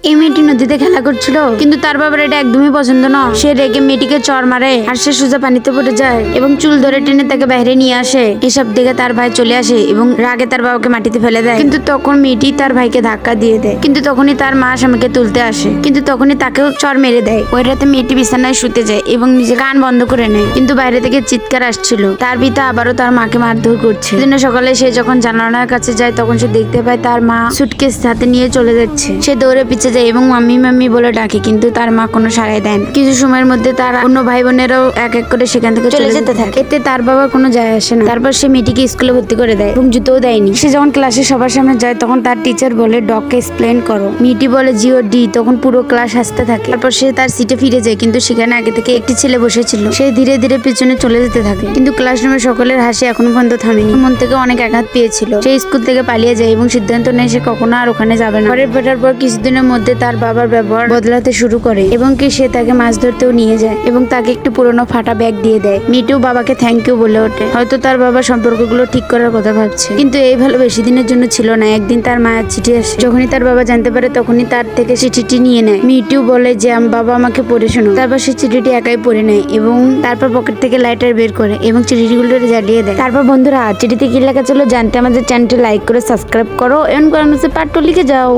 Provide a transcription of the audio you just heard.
এই মেয়েটি নদীতে খেলা করছিল, কিন্তু তার বাবার এটা একদমই পছন্দ না। সে রেগে মেয়েটিকে চর মারে আর সে সোজা পানিতে পড়ে যায় এবং চুল ধরে টেনে তাকে বাইরে নিয়ে আসে। এসব দেখে তার ভাই চলে আসে এবং রাগে তার বাবাকে মাটিতে ফেলে দেয়। কিন্তু তখন মেয়েটি তার ভাইকে ধাক্কা দিয়ে দেয়। কিন্তু তখনই তার মা স্বামীকে তুলতে আসে, কিন্তু তখনই তাকেও চর মেরে দেয়। ওই রাতে মেয়েটি বিছানায় শুতে যায় এবং নিজে কান বন্ধ করে নেয়, কিন্তু বাইরে থেকে চিৎকার আসছিল। তার পিতা আবারও তার মাকে মারধর করছে। দিন সকালে সে যখন জানালার কাছে যায় তখন সে দেখতে পায় তার মা সুটকেস হাতে নিয়ে চলে যাচ্ছে। সে দৌড়ে পিছে যায় এবং মাম্মি মাম্মি বলে ডাকে, কিন্তু তার মা কোনো সাড়াই দেন। কিছু সময়ের মধ্যে তার অন্য ভাই বোনেরাও এক এক করে সেখান থেকে চলে যেতে থাকে। এতে তার বাবার কোনো যায় আসে না। তারপর সে মেয়েটিকে স্কুলে ভর্তি করে দেয় এবং জুতোও দেয়নি। সে যখন ক্লাসে সবার সামনে যায় তখন তার টিচার বলে ডগকে এক্সপ্লেন করো। মেয়েটি বলে জিও ডি। তখন পুরো ক্লাস হাসতে থাকে। তারপর সে তার সিটে ফিরে যায়, কিন্তু সেখানে আগে থেকে একটি ছেলে বসেছিল। সে ধীরে ধীরে পিছনে চলে যেতে থাকে, কিন্তু ক্লাসরুমে সকলের হাসি এখনো পর্যন্ত থামেনি। মন থেকে অনেক আঘাত পেয়েছিল। সে স্কুল থেকে পালিয়ে যায় এবং সিদ্ধান্ত নেয় সে কখনো আর ওখানে যাবে না। ঘরে ফেরার পর কিছুদিনের মধ্যে তার বাবার ব্যবহার বদলাতে শুরু করে এবং কি সে তাকে মাছ ধরতেও নিয়ে যায় এবং তাকে একটু পুরোনো ফাটা ব্যাগ দিয়ে দেয়। মেয়েটিও বাবাকে থ্যাংক ইউ বলে ওঠে। হয়তো তার বাবা সম্পর্কগুলো ঠিক করার কথা ভাবছে, কিন্তু এই ভালো বেশি দিনের জন্য ছিল না। একদিন তার মায়ের চিঠি আসে। যখনই তার বাবা জানতে পারে তখনই তার থেকে চিঠিটি নিয়ে নেয়। মেয়েটিও বলে যে বাবা আমাকে পড়ে শোনো। তারপর সে চিঠিটি একাই পড়ে নেয় এবং তারপর পকেট থেকে লাইটার বের করে এবং চিঠিগুলো জ্বালিয়ে দেয়। তারপর বন্ধুরা চিঠিতে কি লেখা ছিল জানতে আমাদের চ্যানেলটি লাইক করে সাবস্ক্রাইব করো। এমন করে পার্ট 2 লিখে যাও।